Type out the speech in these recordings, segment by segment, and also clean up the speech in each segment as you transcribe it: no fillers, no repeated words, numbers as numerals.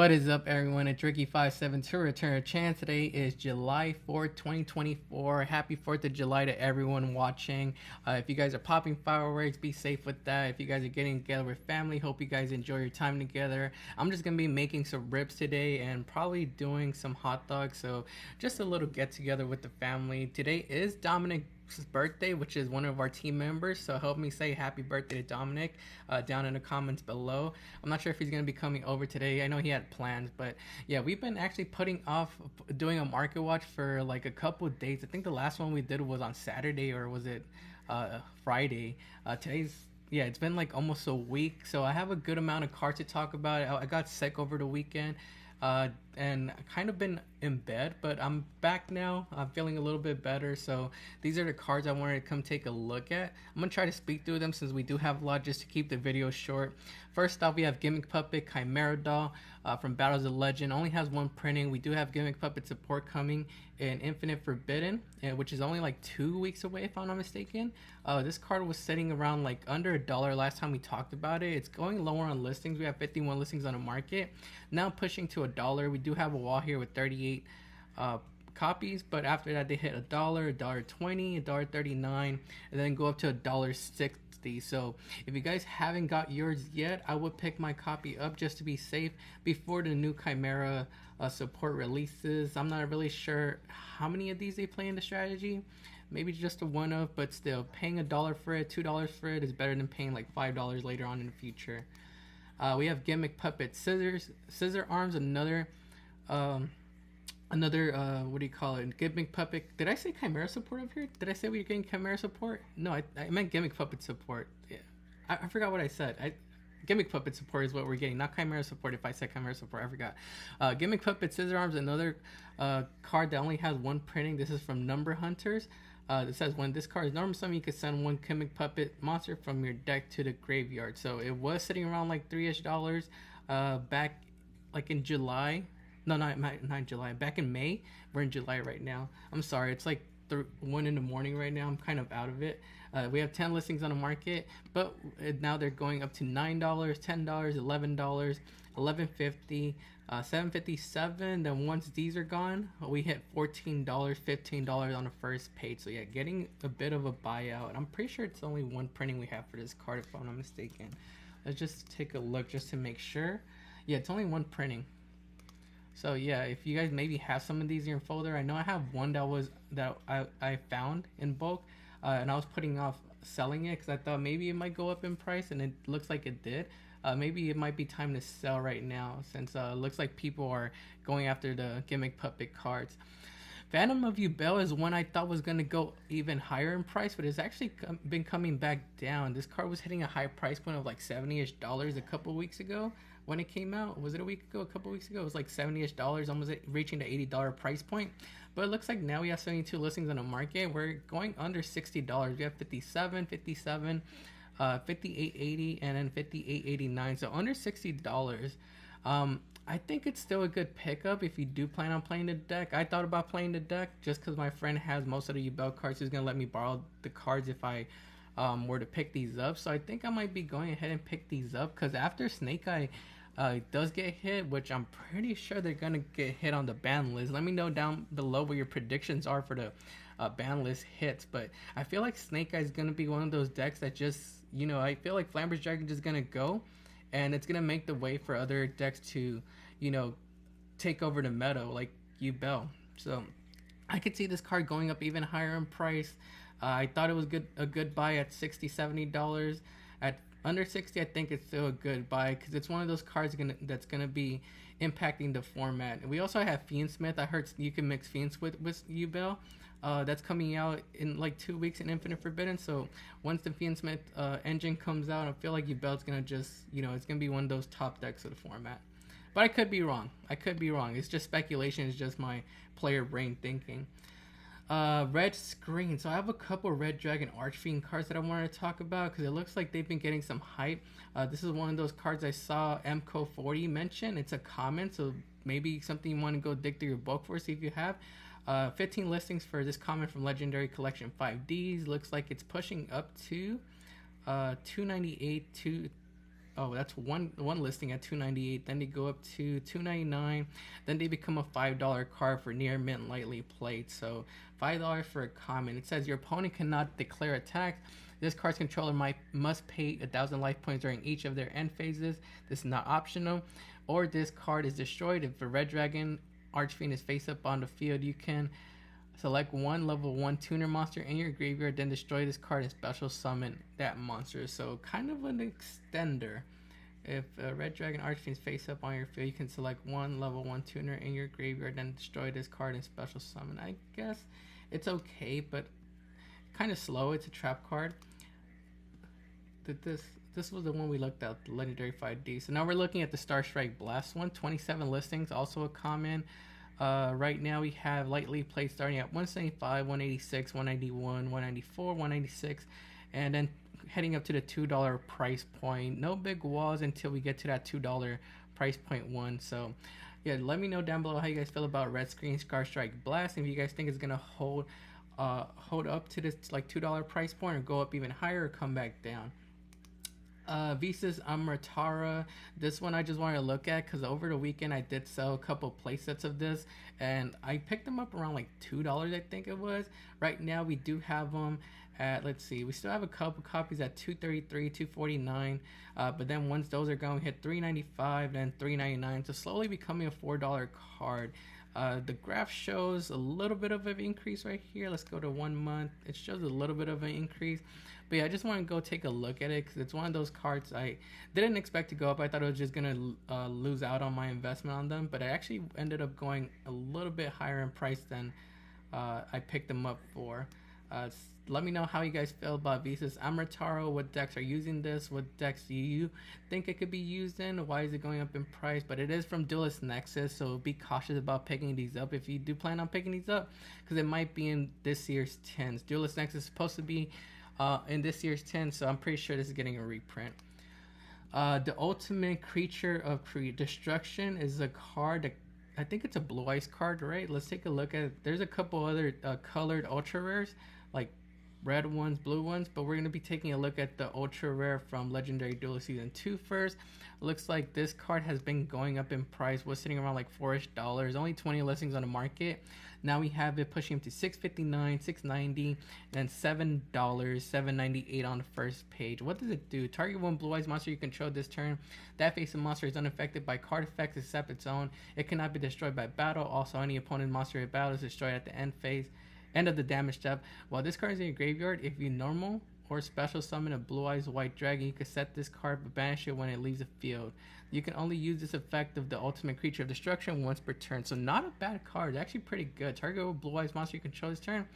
What is up, everyone? It's Ricky572 Return of Chance. Today is July 4th, 2024. Happy 4th of July to everyone watching. If you guys are popping fireworks, be safe with that. If you guys are getting together with family, hope you guys enjoy your time together. I'm just going to be making some ribs today and probably doing some hot dogs. So just a little get together with the family. Today is Dominic's birthday, which is one of our team members, so help me say happy birthday to Dominic down in the comments below. I'm not sure if he's going to be coming over today. I know he had plans, but yeah, we've been actually putting off doing a market watch for like a couple of days. I think the last one we did was on Saturday, or was it Friday? Yeah, it's been like almost a week, so I have a good amount of cards to talk about. I got sick over the weekend, and kind of been in bed, but I'm back now. I'm feeling a little bit better, so these are the cards I wanted to come take a look at. I'm gonna try to speak through them since we do have a lot, just to keep the video short. First off, we have Gimmick Puppet Chimera Doll from Battles of Legend. Only has one printing. We do have Gimmick Puppet support coming in Infinite Forbidden, which is only like 2 weeks away, if I'm not mistaken. This card was sitting around like under $1 last time we talked about it. It's going lower on listings. We have 51 listings on the market. Now pushing to $1. We do have a wall here with 38 copies, but after that they hit $1, $1.20, $1.39, and then go up to $1.60. So if you guys haven't got yours yet, I would pick my copy up just to be safe before the new Chimera support releases. I'm not really sure how many of these they play in the strategy. Maybe just a one of, but still, paying $1 for it, $2 for it is better than paying like $5 later on in the future. We have Gimmick Puppet Scissor Arms, another what do you call it, Gimmick Puppet. Did I say Chimera support up here? Did I say we were getting Chimera support? No, I meant Gimmick Puppet support. Yeah, I forgot what I said. Gimmick Puppet support is what we're getting, not Chimera support. If I said Chimera support, I forgot. Gimmick Puppet Scissor Arms, another card that only has one printing. This is from Number Hunters. It says when this card is normal summon, you can send one Gimmick Puppet monster from your deck to the graveyard. So it was sitting around like $3-ish back like in July. No, not July. Back in May. We're in July right now. I'm sorry. It's like 1 in the morning right now. I'm kind of out of it. We have 10 listings on the market, but now they're going up to $9, $10, $11, $11.50, $7.57. Then once these are gone, we hit $14, $15 on the first page. So yeah, getting a bit of a buyout. I'm pretty sure it's only one printing we have for this card, if I'm not mistaken. Let's just take a look just to make sure. Yeah, it's only one printing. So yeah, if you guys maybe have some of these in your folder, I know I have one that I found in bulk, and I was putting off selling it because I thought maybe it might go up in price, and it looks like it did. Maybe it might be time to sell right now, since it looks like people are going after the Gimmick Puppet cards. Phantom of Yubel is one I thought was going to go even higher in price, but it's actually been coming back down. This card was hitting a high price point of like $70-ish a couple weeks ago when it came out. Was it a week ago? A couple weeks ago? It was like $70-ish, almost reaching the $80 price point. But it looks like now we have 72 listings on the market. We're going under $60. We have 57, 57, 58.80, and then 58.89. So under $60. I think it's still a good pickup if you do plan on playing the deck. I thought about playing the deck just because my friend has most of the Yubel cards. He's going to let me borrow the cards if I were to pick these up. So I think I might be going ahead and pick these up, because after Snake Eye does get hit, which I'm pretty sure they're going to get hit on the ban list. Let me know down below what your predictions are for the ban list hits. But I feel like Snake Eye is going to be one of those decks that just, I feel like Flamber's Dragon is going to go, and it's going to make the way for other decks to, take over the meta like Yubel. So I could see this card going up even higher in price. I thought it was a good buy at $60, $70. At under 60, I think it's still a good buy, because it's one of those cards that's gonna be impacting the format. We also have Fiendsmith. I heard you can mix Fiendsmith with Yubel. That's coming out in like 2 weeks in Infinite Forbidden. So once the Fiendsmith engine comes out, I feel like Yubel's gonna just, it's gonna be one of those top decks of the format. But I could be wrong. It's just speculation. It's just my player brain thinking. Red Screen. So I have a couple Red Dragon Archfiend cards that I wanted to talk about, because it looks like they've been getting some hype. This is one of those cards I saw MCO40 mention. It's a comment, so maybe something you want to go dig through your book for, see if you have. 15 listings for this comment from Legendary Collection 5Ds. Looks like it's pushing up to 298, Oh, that's one listing at 298. Then they go up to 299. Then they become a $5 card for near mint lightly played. So $5 for a common. It says your opponent cannot declare attack. This card's controller must pay 1,000 life points during each of their end phases. This is not optional. Or this card is destroyed. If a red dragon Archfiend is face up on the field, you can select one level 1 tuner monster in your graveyard, then destroy this card and special summon that monster. So kind of an extender. If a red dragon Archfiend is face up on your field, you can select one level 1 tuner in your graveyard, then destroy this card and special summon. I guess it's okay, but kind of slow. It's a trap card. This was the one we looked at, the legendary 5D. So now we're looking at the Star Strike Blast one. 27 listings, also a common. Right now we have lightly played starting at 175, 186, 191, 194, 196, and then heading up to the $2 price point. No big walls until we get to that $2 price point one. So yeah, let me know down below how you guys feel about Red Screen Star Strike Blast, and if you guys think it's gonna hold up to this like $2 price point, or go up even higher, or come back down. Visa's Amritara. This one I just wanted to look at because over the weekend I did sell a couple play sets of this, and I picked them up around like $2, I think it was. Right now we do have them at, let's see, we still have a couple copies at $233, $249, but then once those are going, hit $395, then $399, so slowly becoming a $4 card. The graph shows a little bit of an increase right here. Let's go to 1 month. It shows a little bit of an increase. But yeah, I just want to go take a look at it because it's one of those cards I didn't expect to go up. I thought it was just going to lose out on my investment on them. But I actually ended up going a little bit higher in price than I picked them up for. Let me know how you guys feel about Visa's Amritaro. What decks are using this? What decks do you think it could be used in? Why is it going up in price? But it is from Duelist Nexus, so be cautious about picking these up if you do plan on picking these up, because it might be in this year's 10s. Duelist Nexus is supposed to be in this year's 10, so I'm pretty sure this is getting a reprint. The Ultimate Creature of Destruction is a card that I think it's a blue ice card, right? Let's take a look at it. There's a couple other colored ultra rares, like red ones, blue ones, but we're going to be taking a look at the ultra rare from Legendary Duelist Season 2 first. Looks like this card has been going up in price, was sitting around like $4-ish, only 20 listings on the market. Now we have it pushing up to $659, $690, and $7, $798 on the first page. What does it do? Target one blue eyes monster you control this turn. That face of monster is unaffected by card effects except its own. It cannot be destroyed by battle. Also, any opponent monster in battle is destroyed at the end of the damage step. While this card is in your graveyard, if you normal or special summon a blue eyes white dragon, you can set this card but banish it when it leaves the field. You can only use this effect of the Ultimate Creature of Destruction once per turn. So not a bad card. It's actually pretty good. Target a blue eyes monster you control this turn.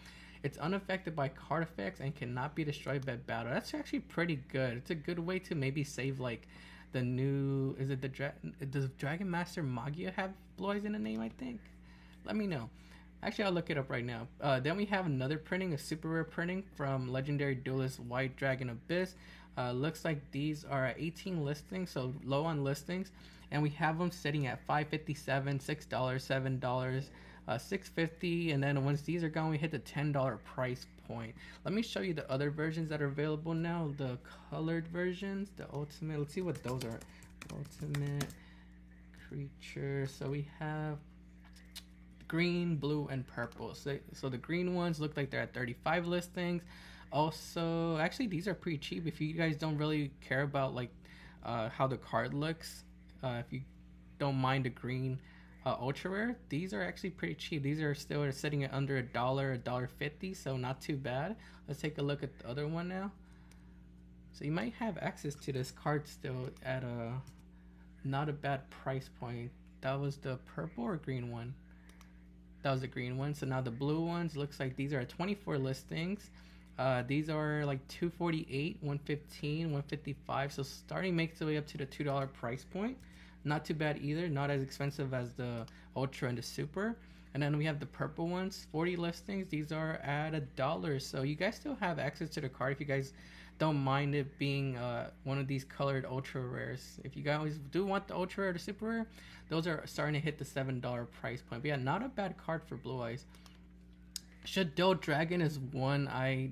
It's unaffected by card effects and cannot be destroyed by battle. That's actually pretty good. It's a good way to maybe save like the new, is it the does Dragon Master Magia have blue eyes in the name, I think? Let me know. Actually, I'll look it up right now. Then we have another printing, a super rare printing from Legendary Duelist White Dragon Abyss. Looks like these are at 18 listings, so low on listings. And we have them sitting at $5.57, $6, $7, $6.50. And then once these are gone, we hit the $10 price point. Let me show you the other versions that are available now. The colored versions, the ultimate. Let's see what those are. Ultimate Creature. So we have green, blue, and purple. So the green ones look like they're at 35 listings. Also, actually, these are pretty cheap if you guys don't really care about like how the card looks. If you don't mind the green ultra rare, these are actually pretty cheap. These are still sitting at under $1, $1.50, so not too bad. Let's take a look at the other one now. So you might have access to this card still at a not a bad price point. That was the purple or green one? That was the green one. So now the blue ones, looks like these are at 24 listings. These are like $248, $115, $155. So starting makes its way up to the $2 price point. Not too bad either. Not as expensive as the Ultra and the Super. And then we have the purple ones, 40 listings. These are at $1. So you guys still have access to the card if you guys don't mind it being one of these colored ultra rares. If you guys do want the ultra rare or the super rare, those are starting to hit the $7 price point. But yeah, not a bad card for blue eyes. Shadow Dragon is one I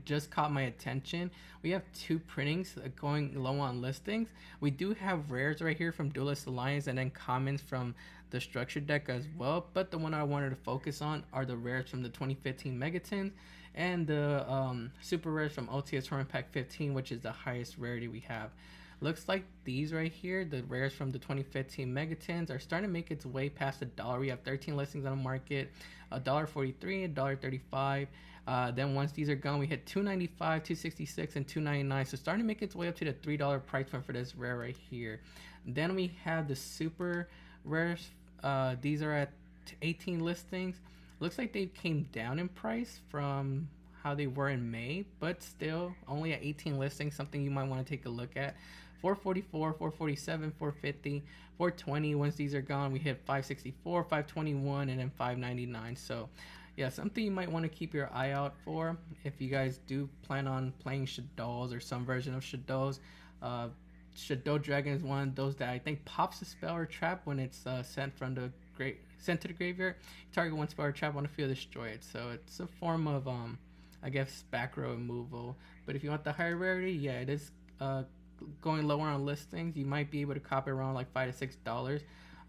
just caught my attention. We have two printings going low on listings. We do have rares right here from Duelist Alliance and then commons from the structured deck as well. But the one I wanted to focus on are the rares from the 2015 Megatins and the super rares from OTS Tournament Pack 15, which is the highest rarity we have. Looks like these right here, the rares from the 2015 Megatins, are starting to make its way past $1. We have 13 listings on the market, $1.43, $1.35. Then once these are gone, we hit $2.95, $2.66, and $2.99. So starting to make its way up to the $3 price point for this rare right here. Then we have the super rares. These are at 18 listings. Looks like they came down in price from how they were in May, but still only at 18 listings, something you might want to take a look at. 444, 447, 450, 420. Once these are gone, we hit 564, 521, and then 599. So yeah, something you might want to keep your eye out for if you guys do plan on playing Shadows or some version of Shadows. Shadow Dragon is one of those that I think pops a spell or trap when it's sent from the sent to the graveyard. Target one spell or trap on the field, destroy it. So it's a form of I guess back row removal. But if you want the higher rarity, yeah, it is going lower on listings. You might be able to cop it around like $5 to $6.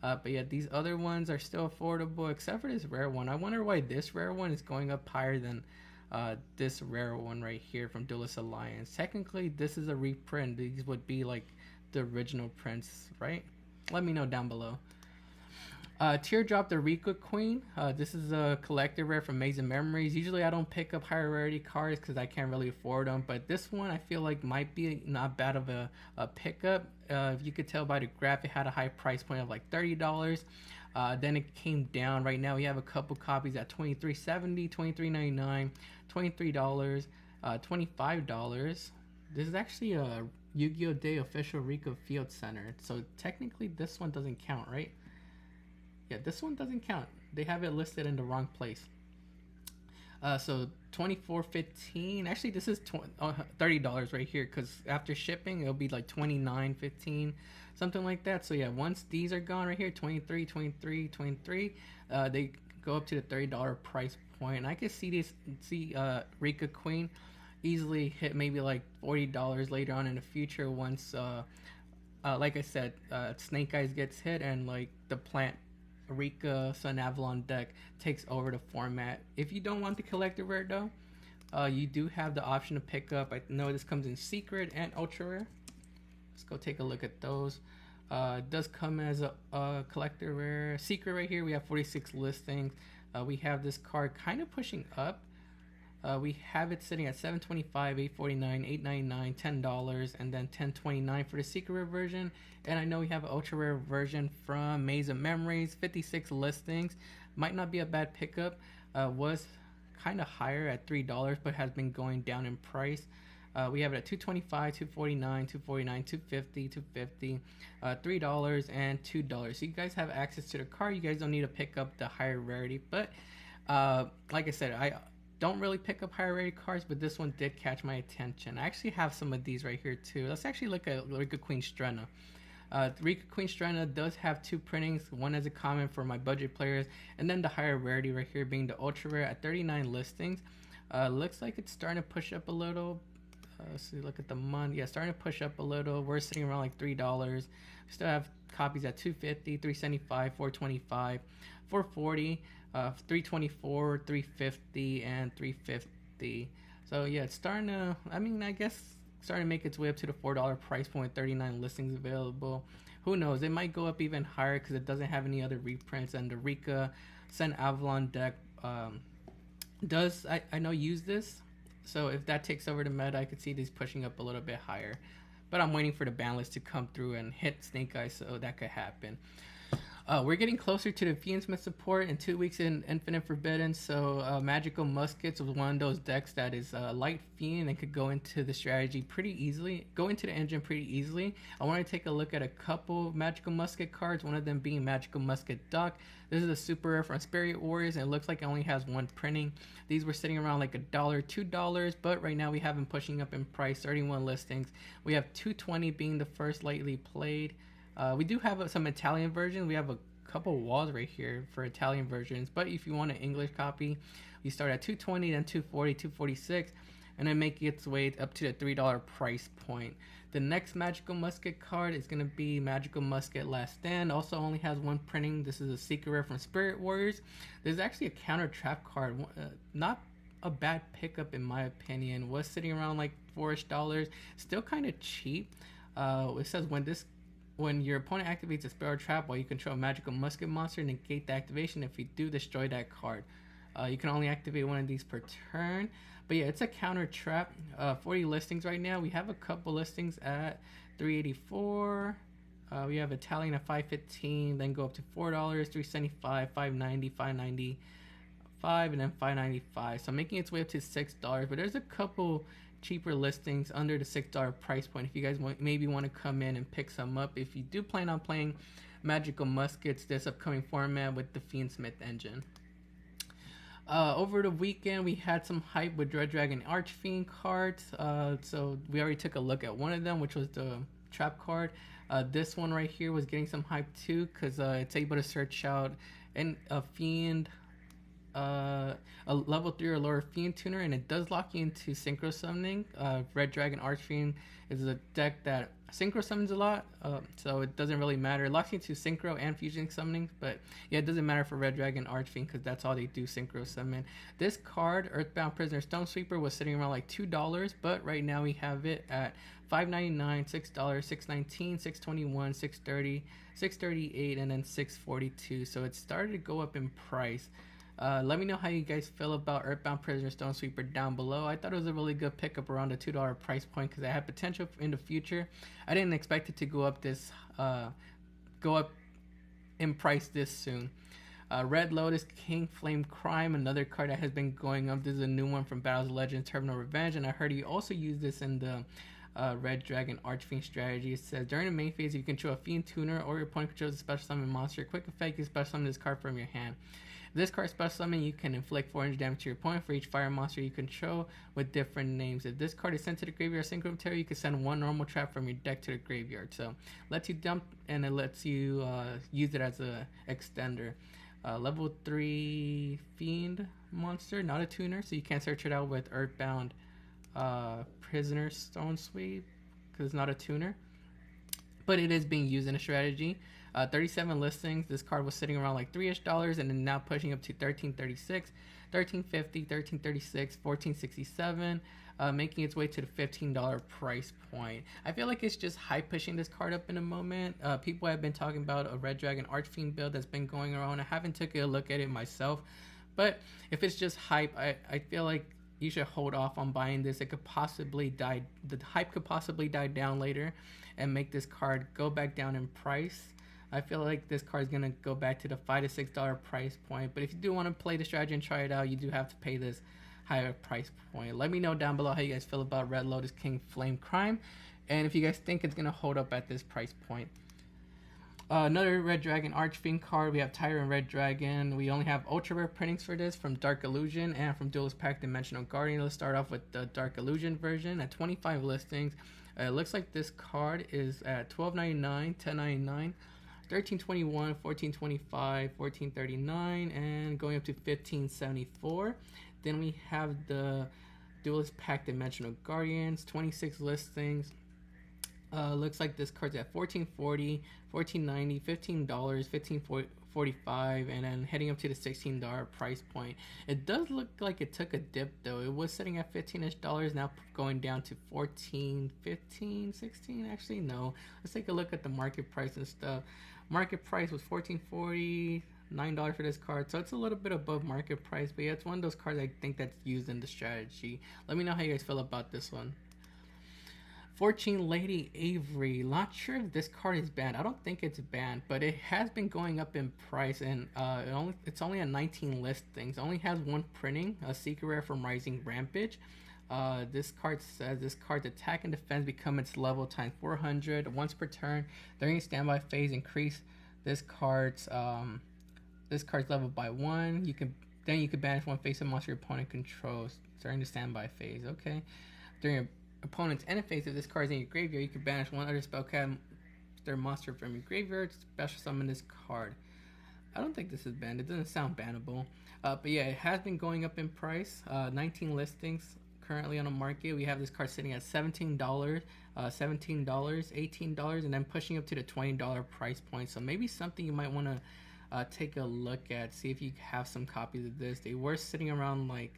But yeah, these other ones are still affordable except for this rare one. I wonder why this rare one is going up higher than this rare one right here from Duelist Alliance. Technically, this is a reprint. These would be like the original prints, right? Let me know down below. Teardrop the Rika Queen. This is a collector rare from Maze of Memories. Usually I don't pick up higher rarity cards because I can't really afford them, but this one I feel like might be not bad of a pickup. If you could tell by the graph, it had a high price point of like $30. Then it came down. Right now we have a couple copies at $23.70, $23.99, $23, $25. This is actually a Yu-Gi-Oh! Day official Rika Field Center, so technically this one doesn't count, right? Yeah, this one doesn't count. They have it listed in the wrong place. So $24.15. Actually, this is $30 right here because after shipping, it'll be like $29.15, something like that. So yeah, once these are gone right here, $23, $23, $23, they go up to the $30 price point. And I can see Rika Queen easily hit maybe like $40 later on in the future once, like I said, Snake Eyes gets hit and like the plant Rika Sun Avalon deck takes over the format. If you don't want the collector rare though, you do have the option to pick up. I know this comes in secret and ultra rare. Let's go take a look at those. It does come as a collector rare. Secret right here, we have 46 listings. We have this card kind of pushing up. We have it sitting at $7.25, $8.49, $8.99, $10, and then $10.29 for the secret rare version. And I know we have an ultra rare version from Maze of Memories, 56 listings. Might not be a bad pickup. Was kind of higher at $3, but has been going down in price. We have it at $2.25, $2.49, $2.49, $2.50, $2.50, $3, and $2. So you guys have access to the card. You guys don't need to pick up the higher rarity. But like I said, I don't really pick up higher rated cards, but this one did catch my attention. I actually have some of these right here too. Let's actually look at Rika Queen Strenna. Rika Queen Strenna does have two printings, one as a common for my budget players, and then the higher rarity right here being the ultra rare at 39 listings. Looks like it's starting to push up a little. Let's see, look at the month. Yeah, starting to push up a little. We're sitting around like $3. We still have copies at $2.50, $3.75, $4.25, $4.40. 324, 350, and 350. So yeah, it's starting to, I guess starting to make its way up to the $4 price point. 39 listings available. Who knows, it might go up even higher because it doesn't have any other reprints, and the Rika Sun Avalon deck does I know use this. So if that takes over the meta, I could see these pushing up a little bit higher, but I'm waiting for the ban list to come through and hit Snake Eyes, so that could happen. We're getting closer to the Fiendsmith support in 2 weeks in Infinite Forbidden, so Magical Muskets was one of those decks that is light Fiend and could go into the strategy pretty easily, go into the engine pretty easily. I want to take a look at a couple Magical Musket cards, one of them being Magical Musket Duck. This is a super rare from Spirit Warriors, and it looks like it only has one printing. These were sitting around like $1, $2, but right now we have them pushing up in price, 31 listings. We have 220 being the first lightly played. We do have some Italian versions. We have a couple walls right here for Italian versions, but if you want an English copy, you start at 220, then 240, 246, and then make its way up to the $3 price point. The next Magical Musket card is going to be Magical Musket Last Stand. Also only has one printing. This is a secret rare from Spirit Warriors. There's actually a counter trap card. Not a bad pickup in my opinion. Was sitting around like $4-ish. Still kind of cheap. It says when your opponent activates a spell or trap while you control a Magical Musket monster, negate the activation. If you do, destroy that card. You can only activate one of these per turn. But yeah, it's a counter trap. 40 listings right now. We have a couple listings at $3.84. We have Italian at $5.15. Then go up to $4, $3.75, $5.90, $5.95, and then $5.95. So making its way up to $6. But there's a couple cheaper listings under the $6 price point if you guys maybe want to come in and pick some up if you do plan on playing Magical Muskets this upcoming format with the Fiendsmith engine. Over the weekend we had some hype with Red Dragon Archfiend cards. So we already took a look at one of them, which was the trap card. This one right here was getting some hype too because it's able to search out a fiend, a level 3 or lower fiend tuner, and it does lock you into synchro summoning. Red Dragon Archfiend is a deck that synchro summons a lot, so it doesn't really matter. It locks you into synchro and fusion summoning, but yeah, it doesn't matter for Red Dragon Archfiend because that's all they do, synchro summon. This card, Earthbound Prisoner Stonesweeper, was sitting around like $2, but right now we have it at $5.99, $6, $6.19, $6.21, $6.30, $6.38, and then $6.42. So it started to go up in price. Let me know how you guys feel about Earthbound Prisoner Stonesweeper down below. I thought it was a really good pickup around the $2 price point because it had potential in the future. I didn't expect it to go up in price this soon. Red Lotus King Flame Crime, another card that has been going up. This is a new one from Battles of Legends Terminal Revenge, and I heard he also used this in the Red Dragon Archfiend strategy. It says during the main phase, if you control a Fiend Tuner or your opponent controls a special summon monster, quick effect, you special summon this card from your hand. This card special summon, you can inflict 400 damage to your opponent for each fire monster you control with different names. If this card is sent to the graveyard synchro material, you can send one normal trap from your deck to the graveyard. So lets you dump and it lets you use it as a extender. Level 3 Fiend monster, not a tuner, so you can't search it out with Earthbound Prisoner Stonesweep because it's not a tuner. But it is being used in a strategy. 37 listings. This card was sitting around like $3-ish and then now pushing up to $13.36, $13.50, $13.36, $14.67, making its way to the $15 price point. I feel like it's just hype pushing this card up in a moment. People have been talking about a Red Dragon Archfiend build that's been going around. I haven't taken a look at it myself, but if it's just hype, I feel like you should hold off on buying this. It could possibly die. The hype could possibly die down later and make this card go back down in price. I feel like this card is going to go back to the $5 to $6 price point. But if you do want to play the strategy and try it out, you do have to pay this higher price point. Let me know down below how you guys feel about Red Lotus King Flame Crime, and if you guys think it's going to hold up at this price point. Another Red Dragon Archfiend card. We have Tyrant Red Dragon. We only have ultra rare printings for this from Dark Illusion and from Duelist Pack Dimensional Guardian. Let's start off with the Dark Illusion version at 25 listings. It looks like this card is at $12.99, $10.99, $13.21, $14.25, $14.39, and going up to $15.74. Then we have the Duelist Pack Dimensional Guardians, 26 listings. Looks like this card's at $14.40, $14.90, $15, $15.45, and then heading up to the $16 price point. It does look like it took a dip though. It was sitting at $15-ish, now going down to $14, $15, $16. Actually, no. Let's take a look at the market price and stuff. Market price was $14.40, $9 for this card, so it's a little bit above market price. But yeah, it's one of those cards I think that's used in the strategy. Let me know how you guys feel about this one. Fortune Lady Avery. Not sure if this card is banned. I don't think it's banned, but it has been going up in price, and it's only at 19 listings. It only has one printing, a secret rare from Rising Rampage. This card says this card's attack and defense become its level times 400 once per turn. During standby phase, increase this card's level by 1. You can banish one face of monster your opponent controls during the standby phase. Okay. During your opponent's end phase, if this card is in your graveyard, you can banish one other spellcast monster from your graveyard, special summon this card. I don't think this is banned. It doesn't sound bannable. But yeah, it has been going up in price. 19 listings. currently on the market. We have this card sitting at $17, $17, $18, and then pushing up to the $20 price point. So maybe something you might want to take a look at, see if you have some copies of this. They were sitting around like,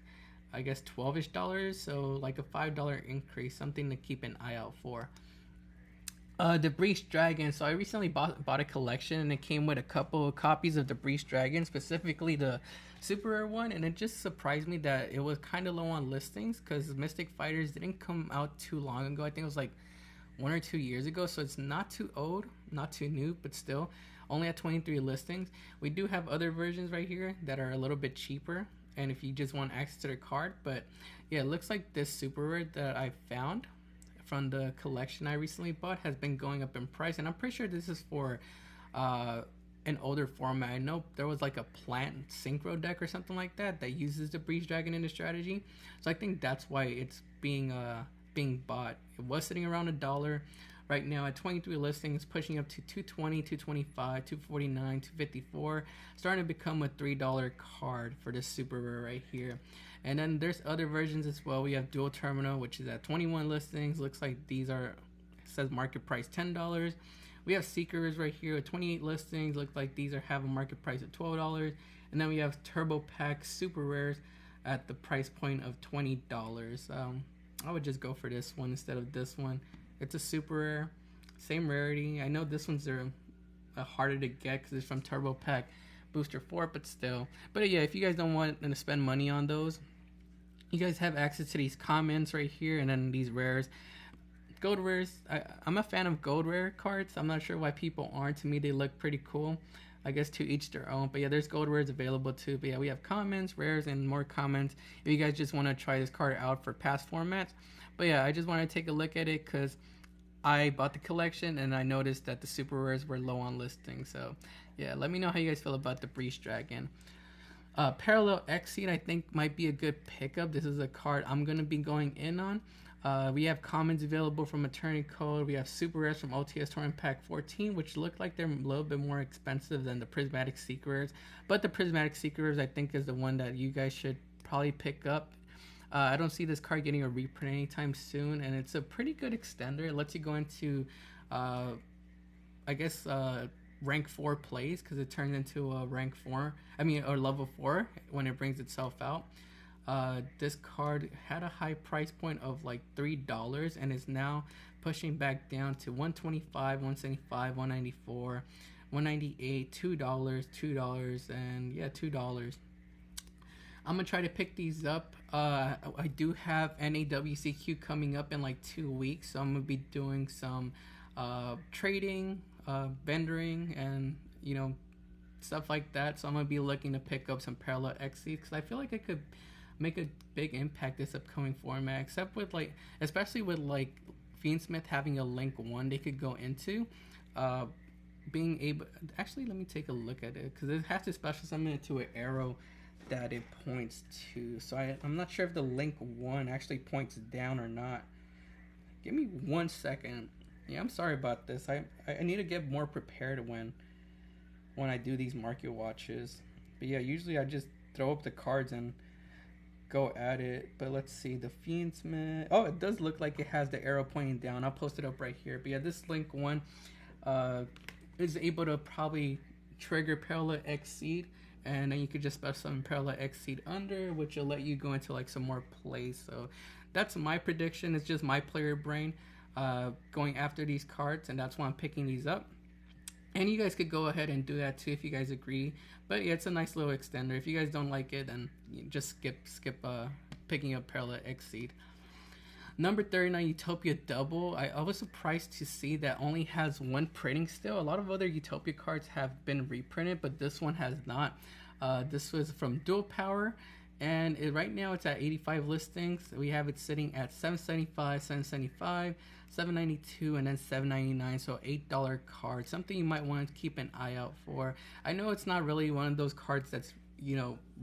I guess, $12ish dollars, so like a $5 increase, something to keep an eye out for. The Breach Dragon. So I recently bought a collection, and it came with a couple of copies of the Breach Dragon, specifically the super rare one, and it just surprised me that it was kind of low on listings because Mystic Fighters didn't come out too long ago. I think it was like 1 or 2 years ago, so it's not too old, not too new, but still only at 23 listings. We do have other versions right here that are a little bit cheaper, and if you just want access to the card. But yeah, it looks like this super rare that I found from the collection I recently bought has been going up in price, and I'm pretty sure this is for an older format. I know there was like a plant synchro deck or something like that that uses the Breach Dragon in the strategy, so I think that's why it's being bought. It was sitting around $1 right now at 23 listings, pushing up to $220, $225, $249, $254, starting to become a $3 card for this super rare right here. And then there's other versions as well. We have Dual Terminal, which is at 21 listings. Looks like these are, it says market price $10. We have Seekers right here with 28 listings. Looks like these have a market price of $12. And then we have Turbo Pack super rares at the price point of $20. I would just go for this one instead of this one. It's a super rare, same rarity. I know this one's harder to get because it's from Turbo Pack Booster 4, but still. But yeah, if you guys don't want to spend money on those, you guys have access to these comments right here, and then these rares. Gold rares, I'm a fan of gold rare cards. I'm not sure why people aren't. To me, they look pretty cool. I guess to each their own. But yeah, there's gold rares available too. But yeah, we have comments, rares, and more comments if you guys just want to try this card out for past formats. But yeah, I just want to take a look at it because I bought the collection and I noticed that the super rares were low on listing. So yeah, let me know how you guys feel about the Breach Dragon. Parallel Exceed I think might be a good pickup. This is a card I'm going to be going in on. We have commons available from Eternity Code. We have super rares from OTS Tournament Pack 14, which look like they're a little bit more expensive than the Prismatic Secret Rares. But the Prismatic Secret Rares I think is the one that you guys should probably pick up. I don't see this card getting a reprint anytime soon, and it's a pretty good extender. It lets you go into, I guess, rank 4 plays because it turns into a rank 4, or level 4 when it brings itself out. This card had a high price point of like $3 and is now pushing back down to $125, $175, $194, $198, $2, and yeah, $2. I'm gonna try to pick these up. I do have NAWCQ coming up in like 2 weeks, so I'm gonna be doing some trading, vendoring, and stuff like that. So I'm gonna be looking to pick up some Parallel XC because I feel like I could make a big impact this upcoming format. Especially with like Fiendsmith having a link 1 they could go into. Being able, actually, let me take a look at it because it has to special summon it to an arrow that it points to. So I'm not sure if the link 1 actually points down or not. Give me 1 second. Yeah, I'm sorry about this. I need to get more prepared when I do these market watches. But yeah, usually I just throw up the cards and go at it. But let's see, the Fiendsmith. Oh, it does look like it has the arrow pointing down. I'll post it up right here. But yeah, this link 1 is able to probably trigger Parallel Exceed, and then you could just special summon Parallel Exceed under, which will let you go into like some more plays. So that's my prediction. It's just my player brain going after these cards, and that's why I'm picking these up. And you guys could go ahead and do that too if you guys agree. But yeah, it's a nice little extender. If you guys don't like it, then you just skip picking up Parallel Exceed. Number 39, Utopia Double. I was surprised to see that only has 1 printing still. A lot of other Utopia cards have been reprinted, but this one has not. This was from Dual Power, and right now it's at 85 listings. We have it sitting at $775, $775, $792, and then $799. So $8 card. Something you might want to keep an eye out for. I know it's not really one of those cards that's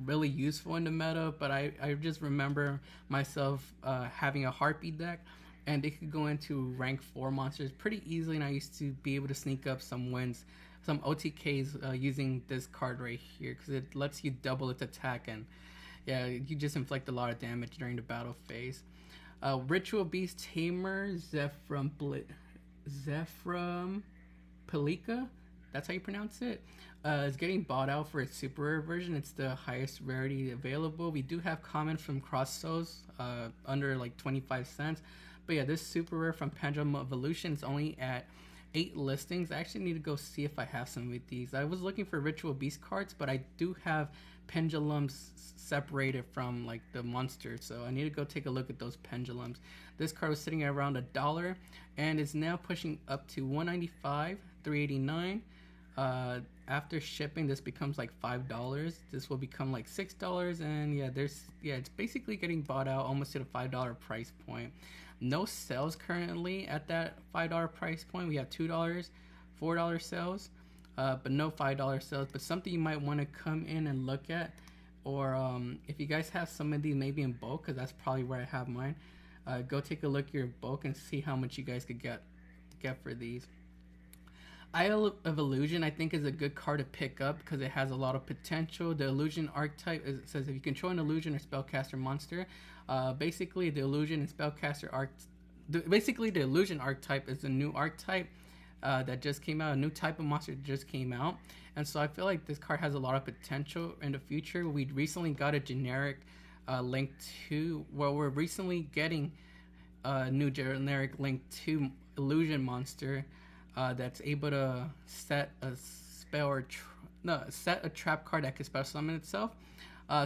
really useful in the meta, but I just remember myself having a Harpy deck, and they could go into rank 4 monsters pretty easily, and I used to be able to sneak up some wins, some OTKs using this card right here because it lets you double its attack, and yeah, you just inflict a lot of damage during the battle phase. Ritual Beast Tamer Zephram Pelika, that's how you pronounce it, is getting bought out for its super rare version. It's the highest rarity available. We do have comments from Cross Souls under like 25 cents. But yeah, this super rare from Pendulum Evolution is only at 8 listings. I actually need to go see if I have some of these. I was looking for Ritual Beast cards, but I do have pendulums separated from like the monster, so I need to go take a look at those pendulums. This card was sitting at around $1 and is now pushing up to $195, $389. After shipping, this becomes like $5. This will become like $6, and it's basically getting bought out almost at a $5 price point. No sales currently at that $5 price point. We have $2, $4 sales, but no $5 sales. But something you might want to come in and look at, or if you guys have some of these maybe in bulk, because that's probably where I have mine. Go take a look at your bulk and see how much you guys could get for these. Isle of Illusion, I think, is a good card to pick up because it has a lot of potential. The illusion archetype says if you control an illusion or spellcaster monster, basically the illusion and spellcaster the illusion archetype is a new archetype that just came out, a new type of monster that just came out, and so I feel like this card has a lot of potential in the future. We recently got a generic link to, well, we're recently getting a new generic link to illusion monster. That's able to set a spell or set a trap card that can spell summon itself.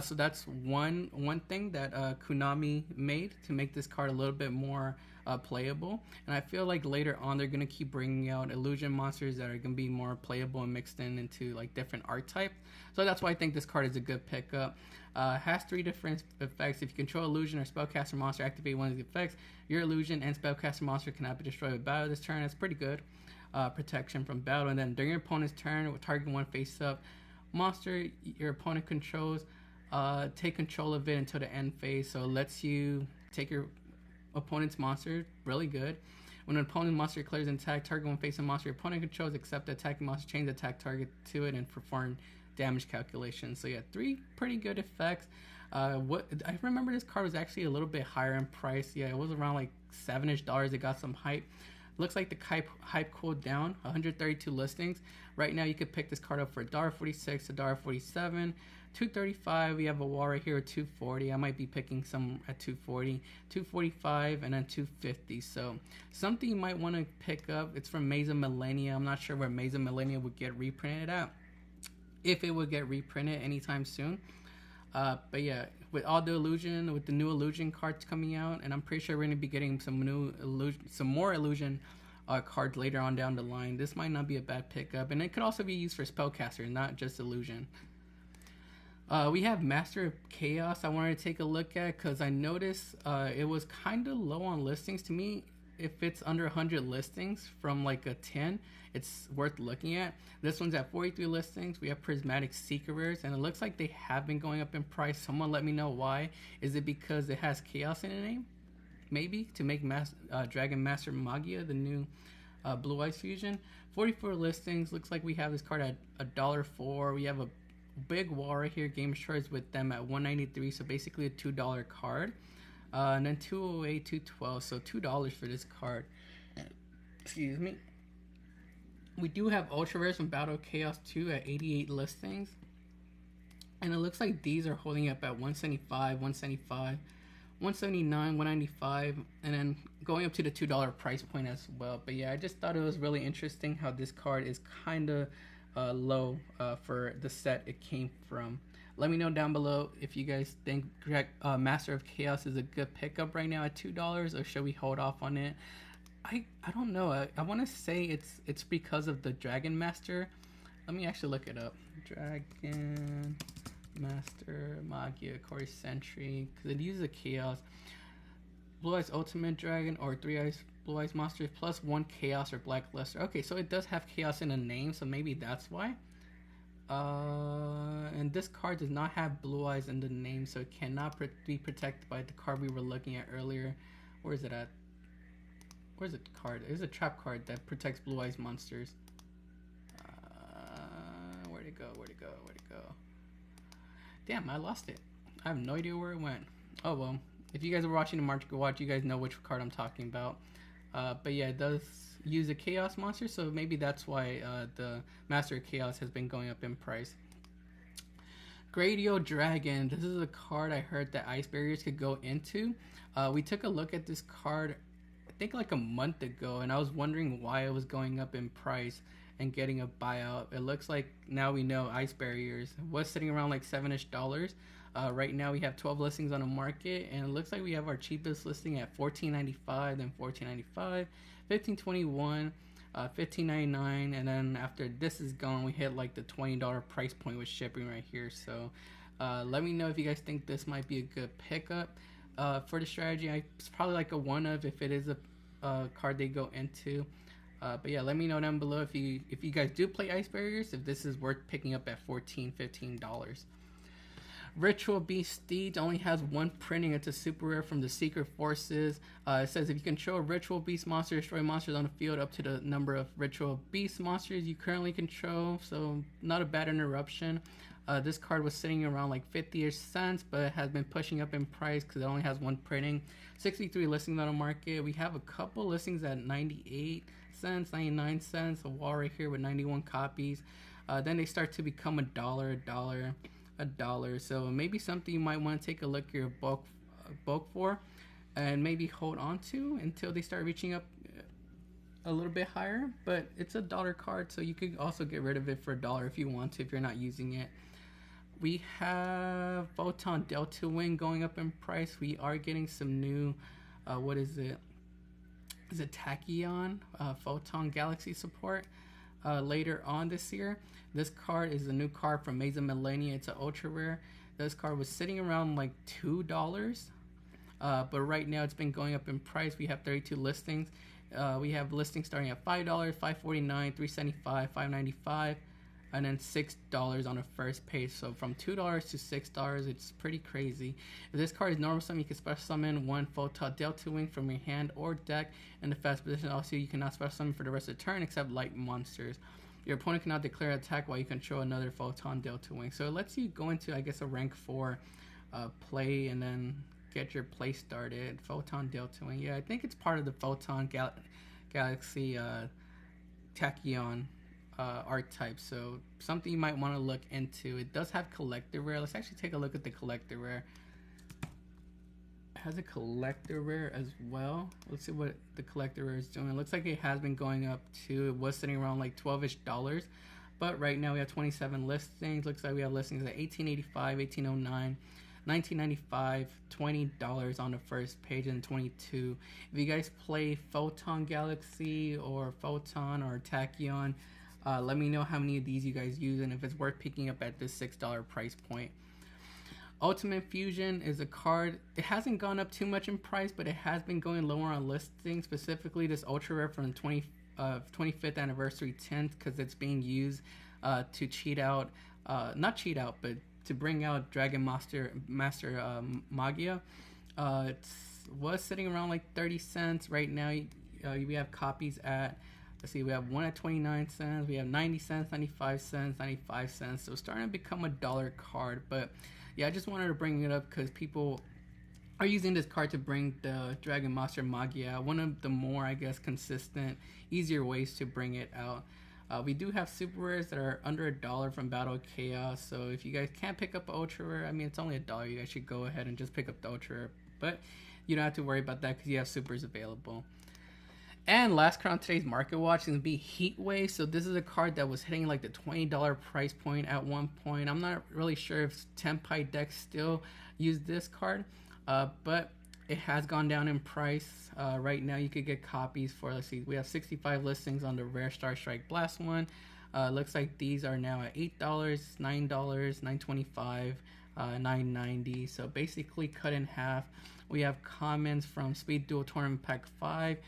So that's one thing that Konami made to make this card a little bit more playable. And I feel like later on they're gonna keep bringing out illusion monsters that are gonna be more playable and mixed into like different archetypes. So that's why I think this card is a good pickup. Has 3 different effects. If you control illusion or spellcaster monster, activate one of the effects. Your illusion and spellcaster monster cannot be destroyed with battle this turn. That's pretty good. Protection from battle. And then during your opponent's turn, with target one face up monster your opponent controls, take control of it until the end phase. So it lets you take your opponent's monster. Really good. When an opponent monster declares an attack, target one face up monster your opponent controls, except the attacking monster, change the attack target to it and perform damage calculations. So yeah, 3 pretty good effects. What I remember, this card was actually a little bit higher in price. Yeah, it was around like $7-ish. It got some hype. Looks like the hype cooled down. 132 listings. Right now you could pick this card up for $1.46, $1.47, $2.35. We have a wall right here at $2.40. I might be picking some at $2.40, $2.45, and then $2.50. So something you might want to pick up. It's from Maze of Millennia. I'm not sure where Maze of Millennia would get reprinted at, if it would get reprinted anytime soon. But yeah, with all the illusion, with the new illusion cards coming out, and I'm pretty sure we're going to be getting some more illusion cards later on down the line. This might not be a bad pickup, and it could also be used for spellcaster, not just illusion. We have Master of Chaos. I wanted to take a look at because I noticed it was kind of low on listings. To me, if it's under 100 listings from like a 10, it's worth looking at. This one's at 43 listings. We have Prismatic Seeker Rares, and it looks like they have been going up in price. Someone let me know why. Is it because it has Chaos in the name? Maybe to make Dragon Master Magia, the new Blue Eyes fusion. 44 listings. Looks like we have this card at $1.04. We have a big wall right here, Gamer's Choice, with them at $1.93, so basically a $2 card. And then $2.08, $2.12, so $2 for this card. Excuse me. We do have Ultra Rares from Battle of Chaos 2 at 88 listings. And it looks like these are holding up at $175, $175, $179, $195, and then going up to the $2 price point as well. But yeah, I just thought it was really interesting how this card is kind of low for the set it came from. Let me know down below if you guys think Master of Chaos is a good pickup right now at $2, or should we hold off on it? I don't know. I want to say it's because of the Dragon Master. Let me actually look it up. Dragon Master Magia Core Sentry, because it uses a Chaos. Blue Eyes Ultimate Dragon, or 3 Eyes Blue Eyes Monsters plus 1 Chaos or Black Luster. Okay, so it does have Chaos in the name, so maybe that's why. And this card does not have Blue Eyes in the name, so it cannot be protected by the card we were looking at earlier. Where is it at? Where's the card? There's a trap card that protects Blue Eyes monsters. Where'd it go? Where'd it go? Where'd it go? Damn, I lost it. I have no idea where it went. Oh well. If you guys are watching the Market Watch, you guys know which card I'm talking about. But yeah, it does use a Chaos monster, so maybe that's why the Master of Chaos has been going up in price. Gradio Dragon. This is a card I heard that Ice Barriers could go into. We took a look at this card, I think like a month ago, and I was wondering why it was going up in price and getting a buyout. It looks like now we know Ice Barriers was sitting around like $7-ish. Right now we have 12 listings on the market, and it looks like we have our cheapest listing at $14.95, then $14.95, $15.21, $15.99, and then after this is gone, we hit like the $20 price point with shipping right here. So let me know if you guys think this might be a good pickup for the strategy. It's probably like a one of if it is a card they go into. But yeah, let me know down below if you guys do play Ice Barriers, if this is worth picking up at $14-15. Ritual Beast Steed only has one printing. It's a super rare from the Secret Forces. It says if you control a Ritual Beast monster, destroy monsters on the field up to the number of Ritual Beast monsters you currently control. So not a bad interruption. This card was sitting around like 50-ish cents, but it has been pushing up in price because it only has one printing. 63 listings on the market. We have a couple listings at 98 cents, 99 cents. A wall right here with 91 copies. Then they start to become $1. So maybe something you might want to take a look at your bulk for, and maybe hold on to until they start reaching up a little bit higher. But it's a dollar card, so you could also get rid of it for $1 if you want to, if you're not using it. We have Photon Delta Wing going up in price. We are getting some new what is it? Is it Tachyon Photon Galaxy support later on this year. This card is a new card from Maze of Millennia. It's an ultra rare. This card was sitting around like $2, but right now it's been going up in price. We have 32 listings. We have listings starting at $5, $5.49, $3.75, $5.95, and then $6 on the first page. So from $2 to $6, it's pretty crazy. If this card is normal summon, you can special summon one Photon Delta Wing from your hand or deck in the fast position. Also, you cannot special summon for the rest of the turn except light monsters. Your opponent cannot declare an attack while you control another Photon Delta Wing. So it lets you go into, I guess, a rank 4 play and then get your play started. Photon Delta Wing. Yeah, I think it's part of the Photon Galaxy Tachyon archetype. So something you might want to look into. It does have collector rare. Let's actually take a look at the collector rare. It has a collector rare as well. Let's see what the collector rare is doing. It looks like it has been going up too. It was sitting around like $12-ish, but right now we have 27 listings. Looks like we have listings at $18.85, $18.09, $19.95, $20 on the first page, and $22. If you guys play Photon Galaxy or Photon or Tachyon, let me know how many of these you guys use and if it's worth picking up at this $6 price point. Ultimate Fusion is a card. It hasn't gone up too much in price, but it has been going lower on listings. Specifically, this ultra rare from the 25th anniversary tint, because it's being used to cheat out, not cheat out, but to bring out Dragon Master Magia. It was sitting around like 30 cents. Right now, we have copies at, let's see, we have one at 29 cents, we have 90 cents, 95 cents, 95 cents. So it's starting to become a dollar card. But yeah, I just wanted to bring it up because people are using this card to bring the Dragon Master Magia, one of the more, I guess, consistent, easier ways to bring it out. We do have super rares that are under $1 from Battle of Chaos, so if you guys can't pick up an ultra rare, I mean, it's only $1, you guys should go ahead and just pick up the ultra rare, but you don't have to worry about that because you have supers available. And last card on today's Market Watch is going to be Heat Wave. So this is a card that was hitting like the $20 price point at one point. I'm not really sure if Tenpai decks still use this card, but it has gone down in price. Right now you could get copies for, let's see, we have 65 listings on the Rare Star Strike Blast one. Looks like these are now at $8, $9, $9.25, $9.90. So basically cut in half. We have comments from Speed Duel Tournament Pack 5.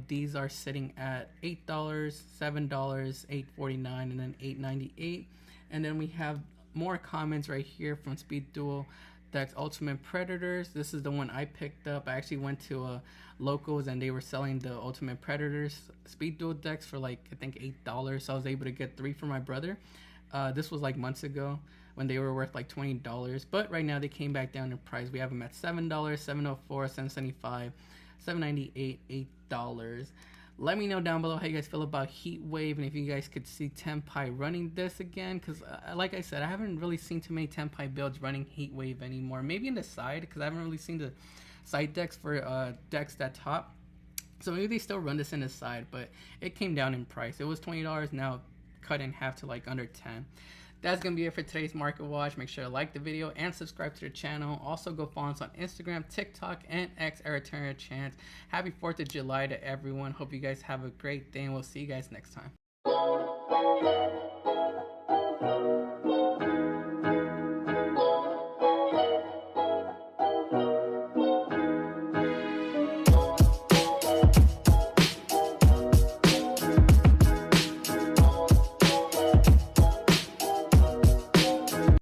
These are sitting at $8, $7, $8.49, and then $8.98. And then we have more comments right here from Speed Duel decks Ultimate Predators. This is the one I picked up. I actually went to Locals and they were selling the Ultimate Predators Speed Duel decks for like, I think $8. So I was able to get 3 for my brother. This was like months ago. when they were worth like $20. But right now they came back down in price. We have them at $7, $7.04, $7.75, $7.98, $8. Let me know down below how you guys feel about Heat Wave, and if you guys could see Tenpai running this again, because like I said, I haven't really seen too many Tenpai builds running Heat Wave anymore. Maybe in the side, because I haven't really seen the side decks for decks that top. So maybe they still run this in the side, but it came down in price. It was $20, now cut in half to like under 10. That's going to be it for today's Market Watch. Make sure to like the video and subscribe to the channel. Also, go follow us on Instagram, TikTok, and X, Eritrea Chance. Happy 4th of July to everyone. Hope you guys have a great day, and we'll see you guys next time.